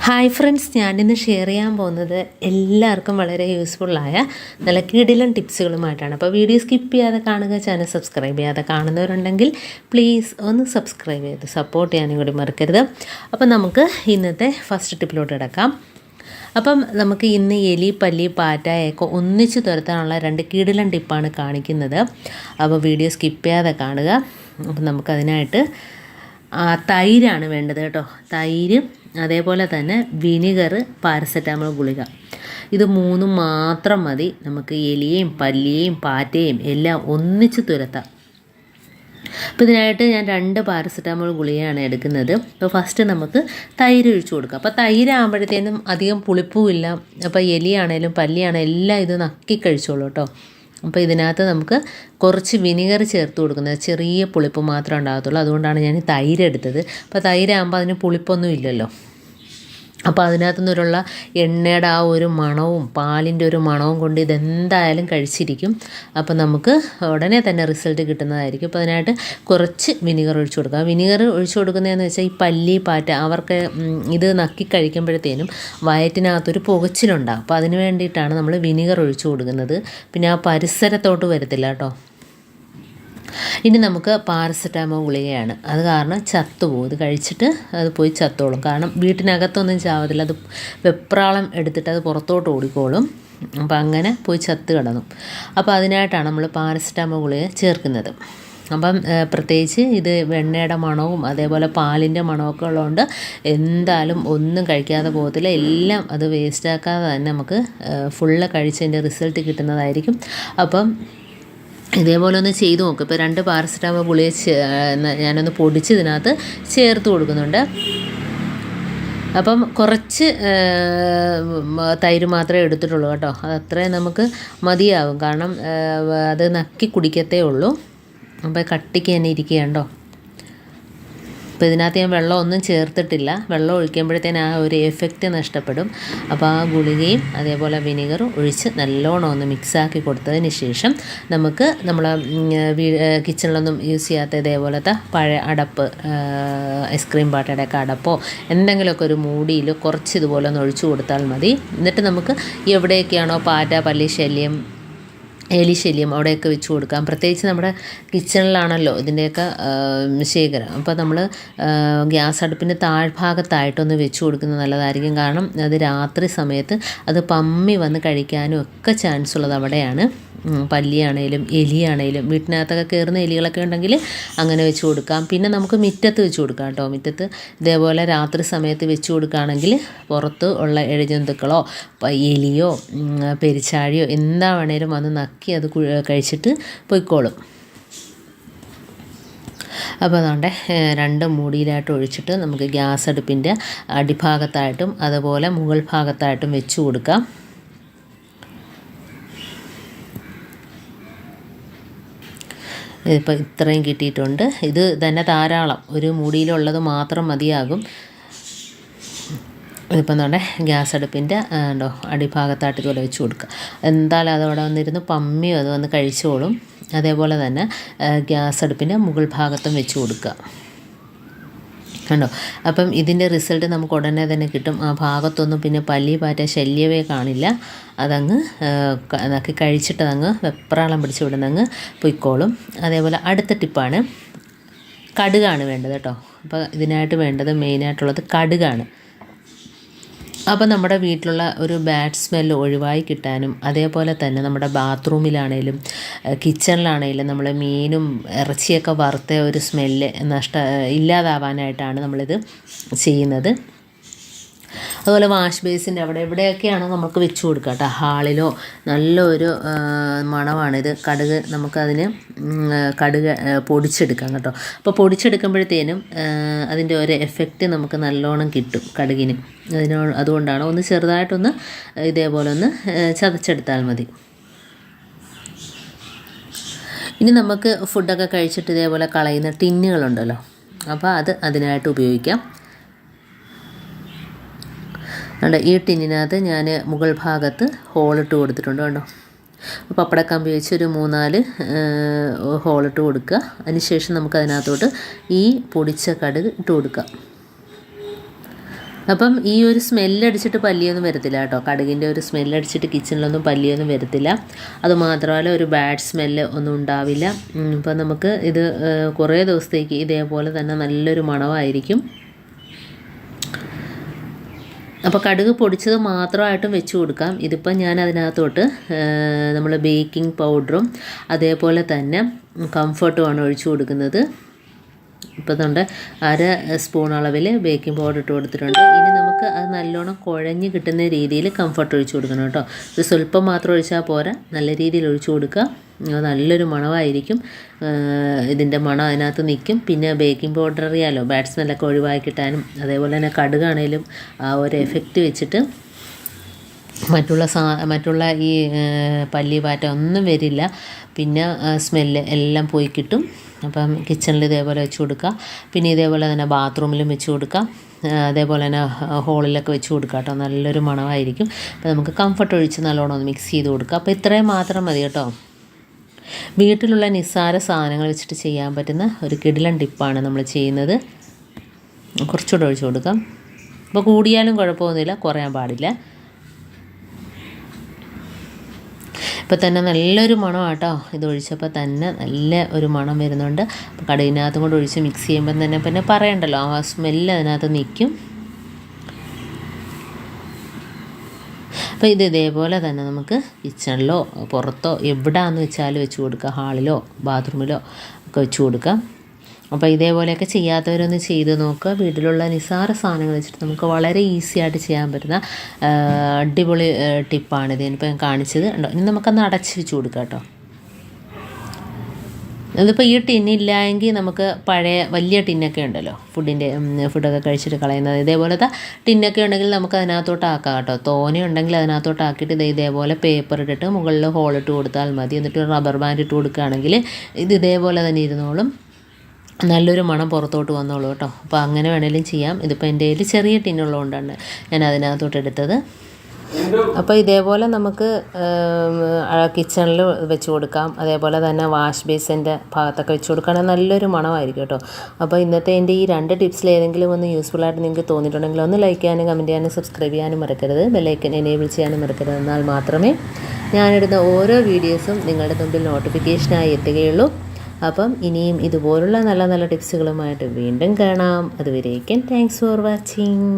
Hi friends, ഞാനിന്ന് share ചെയ്യാൻ പോകുന്നത് എല്ലാവർക്കും വളരെ യൂസ്ഫുള്ളായ നല്ല കിടിലൻ ടിപ്സുകളുമായിട്ടാണ്. അപ്പോൾ വീഡിയോ സ്കിപ്പ് ചെയ്യാതെ കാണുക, ചാനൽ സബ്സ്ക്രൈബ് ചെയ്യാതെ കാണുന്നവരുണ്ടെങ്കിൽ പ്ലീസ് ഒന്ന് സബ്സ്ക്രൈബ് ചെയ്ത് സപ്പോർട്ട് ചെയ്യാനും കൂടി മറക്കരുത്. അപ്പോൾ നമുക്ക് ഇന്നത്തെ ഫസ്റ്റ് ടിപ്പിലോട്ട് കിടക്കാം. അപ്പം നമുക്ക് ഇന്ന് എലി, പല്ലി, പാറ്റയൊക്കെ ഒന്നിച്ച് തുരത്താനുള്ള 2 കിടിലൻ ടിപ്പാണ് കാണിക്കുന്നത്. അപ്പോൾ വീഡിയോ സ്കിപ്പ് ചെയ്യാതെ കാണുക. അപ്പം നമുക്കതിനായിട്ട് തൈരാണ് വേണ്ടത് കേട്ടോ. തൈര്, അതേപോലെ തന്നെ വിനിഗർ, പാരസെറ്റാമോൾ ഗുളിക, ഇത് 3 മാത്രം മതി നമുക്ക് എലിയെയും പല്ലിയെയും പാറ്റയും എല്ലാം ഒന്നിച്ച് തുരത്താം. അപ്പോൾ ഇതിനായിട്ട് ഞാൻ 2 പാരസെറ്റാമോൾ ഗുളികയാണ് എടുക്കുന്നത്. അപ്പോൾ ഫസ്റ്റ് നമുക്ക് തൈര് ഒഴിച്ചു കൊടുക്കാം. അപ്പോൾ തൈരാകുമ്പോഴത്തേനും അധികം പുളിപ്പുമില്ല. അപ്പോൾ എലിയാണേലും പല്ലിയാണേലും എല്ലാം ഇത് നക്കി കഴിച്ചോളൂ കേട്ടോ. അപ്പോൾ ഇതിനകത്ത് നമുക്ക് കുറച്ച് വിനിഗർ ചേർത്ത് കൊടുക്കുന്നത്, ചെറിയ പുളിപ്പ് മാത്രമേ ഉണ്ടാകത്തുള്ളൂ. അതുകൊണ്ടാണ് ഞാൻ തൈര് എടുത്തത്. അപ്പോൾ തൈരാകുമ്പോൾ അതിന് പുളിപ്പൊന്നും ഇല്ലല്ലോ. അപ്പോൾ അതിനകത്തു നിന്നുള്ള എണ്ണയുടെ ആ ഒരു മണവും പാലിൻ്റെ ഒരു മണവും കൊണ്ട് ഇതെന്തായാലും കഴിച്ചിരിക്കും. അപ്പോൾ നമുക്ക് ഉടനെ തന്നെ റിസൾട്ട് കിട്ടുന്നതായിരിക്കും. അപ്പോൾ അതിനായിട്ട് കുറച്ച് വിനിഗർ ഒഴിച്ചു കൊടുക്കുക. വിനിഗർ ഒഴിച്ചു കൊടുക്കുന്നതെന്ന് വെച്ചാൽ ഈ പല്ലി, പാറ്റ അവർക്ക് ഇത് നക്കി കഴിക്കുമ്പോഴത്തേനും വയറ്റിനകത്തൊരു പുകച്ചിലുണ്ടാകും. അപ്പോൾ അതിന് വേണ്ടിയിട്ടാണ് നമ്മൾ വിനിഗർ ഒഴിച്ചു കൊടുക്കുന്നത്. പിന്നെ ആ പരിസരത്തോട്ട് വരത്തില്ല കേട്ടോ. ഇനി നമുക്ക് പാരസെറ്റാമോൾ ഗുളികയാണ്. അത് കാരണം ചത്തുപോകും. ഇത് കഴിച്ചിട്ട് അത് പോയി ചത്തോളും. കാരണം വീട്ടിനകത്തൊന്നും ചാവത്തില്ല. അത് വെപ്രാളം എടുത്തിട്ട് അത് പുറത്തോട്ട് ഓടിക്കോളും. അപ്പോൾ അങ്ങനെ പോയി ചത്ത് കിടന്നു. അപ്പോൾ അതിനായിട്ടാണ് നമ്മൾ പാരസെറ്റാമോൾ ഗുളിക ചേർക്കുന്നത്. അപ്പം പ്രത്യേകിച്ച് ഇത് വെണ്ണയുടെ മണവും അതേപോലെ പാലിൻ്റെ മണമൊക്കെ ഉള്ളതുകൊണ്ട് എന്തായാലും ഒന്നും കഴിക്കാതെ പോകത്തില്ല. എല്ലാം അത് വേസ്റ്റാക്കാതെ തന്നെ നമുക്ക് ഫുള്ള് കഴിച്ചതിൻ്റെ റിസൾട്ട് കിട്ടുന്നതായിരിക്കും. അപ്പം ഇതേപോലെ ഒന്ന് ചെയ്ത് നോക്കും. ഇപ്പോൾ 2 പാരസെറ്റാമോൾ ഗുളിക ഞാനൊന്ന് പൊടിച്ച് ഇതിനകത്ത് ചേർത്ത് കൊടുക്കുന്നുണ്ട്. അപ്പം കുറച്ച് തൈര് മാത്രമേ എടുത്തിട്ടുള്ളൂ കേട്ടോ. അതത്രയും നമുക്ക് മതിയാകും. കാരണം അത് നക്കി കുടിക്കത്തേ ഉള്ളൂ. അപ്പോൾ കട്ടിക്ക് തന്നെ ഇരിക്കുകയുണ്ടോ. അപ്പോൾ ഇതിനകത്ത് ഞാൻ വെള്ളമൊന്നും ചേർത്തിട്ടില്ല. വെള്ളം ഒഴിക്കുമ്പോഴത്തേന് ആ ഒരു എഫക്റ്റ് നഷ്ടപ്പെടും. അപ്പോൾ ആ ഗുളികയും അതേപോലെ വിനിഗറും ഒഴിച്ച് നല്ലോണം ഒന്ന് മിക്സാക്കി കൊടുത്തതിന് ശേഷം നമുക്ക് നമ്മളെ കിച്ചണിലൊന്നും യൂസ് ചെയ്യാത്ത ഇതേപോലത്തെ പഴയ അടപ്പ്, ഐസ്ക്രീം പാട്ടയുടെയൊക്കെ അടപ്പോ എന്തെങ്കിലുമൊക്കെ ഒരു മൂടിയിൽ കുറച്ച് ഇതുപോലെ ഒന്ന് ഒഴിച്ചു കൊടുത്താൽ മതി. എന്നിട്ട് നമുക്ക് എവിടെയൊക്കെയാണോ പാറ്റ, പല്ലി ശല്യം, എലി ശല്യം അവിടെയൊക്കെ വെച്ച് കൊടുക്കാം. പ്രത്യേകിച്ച് നമ്മുടെ കിച്ചണിലാണല്ലോ ഇതിൻ്റെയൊക്കെ ശേഖരം. അപ്പോൾ നമ്മൾ ഗ്യാസ് അടുപ്പിൻ്റെ താഴ്ഭാഗത്തായിട്ടൊന്ന് വെച്ച് കൊടുക്കുന്നത് നല്ലതായിരിക്കും. കാരണം അത് രാത്രി സമയത്ത് അത് പമ്മി വന്ന് കഴിക്കാനും ഒക്കെ ചാൻസ് ഉള്ളത് അവിടെയാണ്. പല്ലിയാണേലും എലിയാണേലും വീട്ടിനകത്തൊക്കെ കയറുന്ന എലികളൊക്കെ ഉണ്ടെങ്കിൽ അങ്ങനെ വെച്ച് കൊടുക്കാം. പിന്നെ നമുക്ക് മുറ്റത്ത് വെച്ച് കൊടുക്കാം കേട്ടോ. മുറ്റത്ത് ഇതേപോലെ രാത്രി സമയത്ത് വെച്ച് കൊടുക്കുകയാണെങ്കിൽ പുറത്ത് ഉള്ള ഇഴജന്തുക്കളോ എലിയോ പെരിച്ചാഴിയോ എന്താ വേണേലും വന്ന് നക്കി അത് കഴിച്ചിട്ട് പൊയ്ക്കോളും. അപ്പോൾ അതുകൊണ്ട് 2 മൂടിയിലായിട്ട് ഒഴിച്ചിട്ട് നമുക്ക് ഗ്യാസ് അടുപ്പിൻ്റെ അടിഭാഗത്തായിട്ടും അതുപോലെ മുകൾ ഭാഗത്തായിട്ടും വെച്ച് കൊടുക്കാം. ഇപ്പോൾ ഇത്രയും കിട്ടിയിട്ടുണ്ട്. ഇത് തന്നെ ധാരാളം. ഒരു മൂടിയിലുള്ളത് മാത്രം മതിയാകും. ഇതിപ്പം നമ്മുടെ ഗ്യാസ് അടുപ്പിൻ്റെ അടിഭാഗത്തായിട്ട് ഇതുപോലെ വെച്ച് കൊടുക്കുക. എന്തായാലും അതവിടെ വന്നിരുന്ന് പമ്മിയോ അത് വന്ന് കഴിച്ചോളും. അതേപോലെ തന്നെ ഗ്യാസ് അടുപ്പിൻ്റെ മുകൾ ഭാഗത്തും വെച്ച് കൊടുക്കുക. കണ്ടോ. അപ്പം ഇതിൻ്റെ റിസൾട്ട് നമുക്ക് ഉടനെ തന്നെ കിട്ടും. ആ ഭാഗത്തൊന്നും പിന്നെ പല്ലി, പാറ്റ ശല്യമേ കാണില്ല. അതങ്ങ് നക്കി കഴിച്ചിട്ടതങ്ങ് വെപ്രാളം പിടിച്ച് വിടുന്നങ്ങ് പൊയ്ക്കോളും. അതേപോലെ അടുത്ത ടിപ്പാണ് കടുകാണ് വേണ്ടത് കേട്ടോ. അപ്പോൾ ഇതിനായിട്ട് വേണ്ടത് മെയിനായിട്ടുള്ളത് കടുകാണ്. അപ്പോൾ നമ്മുടെ വീട്ടിലുള്ള ഒരു ബാഡ് സ്മെല്ല് ഒഴിവായി കിട്ടാനും അതേപോലെ തന്നെ നമ്മുടെ ബാത്റൂമിലാണേലും കിച്ചണിലാണേലും നമ്മൾ മീനും ഇറച്ചിയൊക്കെ വറുത്ത ഒരു സ്മെല്ല് ഇല്ലാതാവാനായിട്ടാണ് നമ്മളിത് ചെയ്യുന്നത്. അതുപോലെ വാഷ് ബേസിൻ്റെ അവിടെ എവിടെയൊക്കെയാണോ നമുക്ക് വെച്ച് കൊടുക്കുക കേട്ടോ. ഹാളിലോ നല്ലൊരു മണമാണിത്. കടുക് നമുക്കതിന് കടുക് പൊടിച്ചെടുക്കാം കേട്ടോ. അപ്പോൾ പൊടിച്ചെടുക്കുമ്പോഴത്തേനും അതിൻ്റെ ഒരു എഫക്റ്റ് നമുക്ക് നല്ലോണം കിട്ടും കടുകിന്. അതുകൊണ്ടാണ് ഒന്ന് ചെറുതായിട്ടൊന്ന് ഇതേപോലെ ഒന്ന് ചതച്ചെടുത്താൽ മതി. ഇനി നമുക്ക് ഫുഡൊക്കെ കഴിച്ചിട്ട് ഇതേപോലെ കളയുന്ന ടിന്നുകളുണ്ടല്ലോ. അപ്പോൾ അതിനായിട്ട് ഉപയോഗിക്കാം. ഈ ടിന്നിനകത്ത് ഞാൻ മുകൾ ഭാഗത്ത് ഹോളിട്ട് കൊടുത്തിട്ടുണ്ട് കേട്ടോ. പപ്പടക്കമ്പി വെച്ച് ഒരു 3-4 ഹോളിട്ട് കൊടുക്കുക. അതിനുശേഷം നമുക്കതിനകത്തോട്ട് ഈ പൊടിച്ച കടുക് ഇട്ട് കൊടുക്കാം. അപ്പം ഈ ഒരു സ്മെല്ലടിച്ചിട്ട് പല്ലിയൊന്നും വരത്തില്ല കേട്ടോ. കടുകിൻ്റെ ഒരു സ്മെല്ലടിച്ചിട്ട് കിച്ചണിലൊന്നും പല്ലിയൊന്നും വരത്തില്ല. അതുമാത്രമല്ല ഒരു ബാഡ് സ്മെല്ല് ഒന്നും ഉണ്ടാവില്ല. അപ്പം നമുക്ക് ഇത് കുറേ ദിവസത്തേക്ക് ഇതേപോലെ തന്നെ നല്ലൊരു മണമായിരിക്കും. അപ്പോൾ കടുക് പൊടിച്ചത് മാത്രമായിട്ടും വെച്ച് കൊടുക്കാം. ഇതിപ്പം ഞാൻ അതിനകത്തോട്ട് നമ്മൾ ബേക്കിംഗ് പൗഡറും അതേപോലെ തന്നെ കംഫർട്ടുമാണ് ഒഴിച്ചു കൊടുക്കുന്നത്. ഇപ്പോൾ അതുകൊണ്ട് 1 സ്പൂൺ അളവിൽ ബേക്കിംഗ് പൗഡർ ഇട്ട് കൊടുത്തിട്ടുണ്ട്. ഇനി നമുക്ക് അത് നല്ലോണം കുഴഞ്ഞ് കിട്ടുന്ന രീതിയിൽ കംഫർട്ട് ഒഴിച്ചു കൊടുക്കണം കേട്ടോ. ഒരു സ്വല്പം മാത്രം ഒഴിച്ചാൽ പോരാ, നല്ല രീതിയിൽ ഒഴിച്ചു കൊടുക്കുക. നല്ലൊരു മണമായിരിക്കും. ഇതിൻ്റെ മണം അതിനകത്ത് നിൽക്കും. പിന്നെ ബേക്കിംഗ് പൗഡർ അറിയാമല്ലോ, ബാഡ് സ്മെല്ലൊക്കെ ഒഴിവാക്കി കിട്ടാനും അതേപോലെ തന്നെ കടുകാണേലും ആ ഒരു എഫക്റ്റ് വെച്ചിട്ട് മറ്റുള്ള ഈ പല്ലി പാറ്റ ഒന്നും വരില്ല. പിന്നെ സ്മെല്ല് എല്ലാം പോയി കിട്ടും. അപ്പം കിച്ചണിൽ ഇതേപോലെ വെച്ച് കൊടുക്കുക. പിന്നെ ഇതേപോലെ തന്നെ ബാത്റൂമിലും വെച്ച് കൊടുക്കാം. അതേപോലെ തന്നെ ഹോളിലൊക്കെ വെച്ച് കൊടുക്കുക കേട്ടോ. നല്ലൊരു മണമായിരിക്കും. അപ്പോൾ നമുക്ക് കംഫർട്ട് ഒഴിച്ച് നല്ലോണം ഒന്ന് മിക്സ് ചെയ്ത് കൊടുക്കുക. അപ്പോൾ ഇത്രയും മാത്രം മതി കേട്ടോ. വീട്ടിലുള്ള നിസ്സാര സാധനങ്ങൾ വെച്ചിട്ട് ചെയ്യാൻ പറ്റുന്ന ഒരു കിടിലൻ ടിപ്പാണ് നമ്മൾ ചെയ്യുന്നത്. കുറച്ചുകൂടെ ഒഴിച്ച് കൊടുക്കാം. അപ്പോൾ കൂടിയാലും കുഴപ്പമൊന്നുമില്ല, കുറയാൻ പാടില്ല. ഇപ്പോൾ തന്നെ നല്ലൊരു മണമാണ് കേട്ടോ. ഇത് ഒഴിച്ചപ്പോൾ തന്നെ നല്ല ഒരു മണം വരുന്നുണ്ട്. അപ്പോൾ കടുകിനകത്തും കൂടെ ഒഴിച്ച് മിക്സ് ചെയ്യുമ്പം തന്നെ പിന്നെ പറയണ്ടല്ലോ, ആ സ്മെല്ല് അതിനകത്ത് നിൽക്കും. അപ്പോൾ ഇത് ഇതേപോലെ തന്നെ നമുക്ക് കിച്ചണിലോ പുറത്തോ എവിടെയാണെന്ന് വെച്ചാൽ വെച്ച് കൊടുക്കുക. ഹാളിലോ ബാത്റൂമിലോ ഒക്കെ വെച്ച് കൊടുക്കാം. അപ്പോൾ ഇതേപോലെയൊക്കെ ചെയ്യാത്തവരൊന്ന് ചെയ്ത് നോക്കുക. വീട്ടിലുള്ള നിസ്സാര സാധനങ്ങൾ വെച്ചിട്ട് നമുക്ക് വളരെ ഈസി ആയിട്ട് ചെയ്യാൻ പറ്റുന്ന അടിപൊളി ടിപ്പാണിത്. ഇനിയിപ്പോൾ ഞാൻ കാണിച്ചത് ഉണ്ടോ. ഇനി നമുക്കൊന്ന് അടച്ച് വെച്ച് കൊടുക്കാം കേട്ടോ. ഇതിപ്പോൾ ഈ ടിന്നില്ലായെങ്കിൽ നമുക്ക് പഴയ വലിയ ടിന്നൊക്കെ ഉണ്ടല്ലോ, ഫുഡൊക്കെ കഴിച്ചിട്ട് കളയുന്നത്. ഇതേപോലത്തെ ടിന്നൊക്കെ ഉണ്ടെങ്കിൽ നമുക്ക് അതിനകത്തോട്ട് ആക്കാം കേട്ടോ. തോനെ ഉണ്ടെങ്കിൽ അതിനകത്തോട്ട് ആക്കിയിട്ട് ഇതേപോലെ പേപ്പർ ഇട്ടിട്ട് മുകളിൽ ഹോളിട്ട് കൊടുത്താൽ മതി. എന്നിട്ട് റബ്ബർ ബാൻഡ് ഇട്ട് കൊടുക്കുകയാണെങ്കിൽ ഇത് ഇതേപോലെ തന്നെ ഇരുന്നോളും. നല്ലൊരു മണം പുറത്തോട്ട് വന്നോളൂ കേട്ടോ. അപ്പോൾ അങ്ങനെ വേണേലും ചെയ്യാം. ഇതിപ്പോൾ എൻ്റെ കയ്യിൽ ചെറിയ ടിന്നുള്ളതുകൊണ്ടാണ് ഞാൻ അതിനകത്തോട്ട് എടുത്തത്. അപ്പോൾ ഇതേപോലെ നമുക്ക് കിച്ചണിൽ വെച്ച് കൊടുക്കാം. അതേപോലെ തന്നെ വാഷ് ബേസിൻ്റെ ഭാഗത്തൊക്കെ വെച്ച് കൊടുക്കുകയാണെങ്കിൽ നല്ലൊരു മണമായിരിക്കും കേട്ടോ. അപ്പോൾ ഇന്നത്തെ എൻ്റെ ഈ 2 ടിപ്സിൽ ഏതെങ്കിലും ഒന്ന് യൂസ്ഫുള്ളായിട്ട് നിങ്ങൾക്ക് തോന്നിയിട്ടുണ്ടെങ്കിൽ ഒന്ന് ലൈക്ക് ചെയ്യാനും കമൻറ്റ് ചെയ്യാനും സബ്സ്ക്രൈബ് ചെയ്യാനും മറക്കരുത്. ബെല്ലൈക്കൻ എനേബിൾ ചെയ്യാനും മറക്കരുത്. എന്നാൽ മാത്രമേ ഞാനിടുന്ന ഓരോ വീഡിയോസും നിങ്ങളുടെ മുമ്പിൽ നോട്ടിഫിക്കേഷനായി എത്തുകയുള്ളൂ. അപ്പം ഇനിയും ഇതുപോലുള്ള നല്ല നല്ല ടിപ്സുകളുമായിട്ട് വീണ്ടും കാണാം. അതുവരേക്കും താങ്ക്സ് ഫോർ വാച്ചിങ്.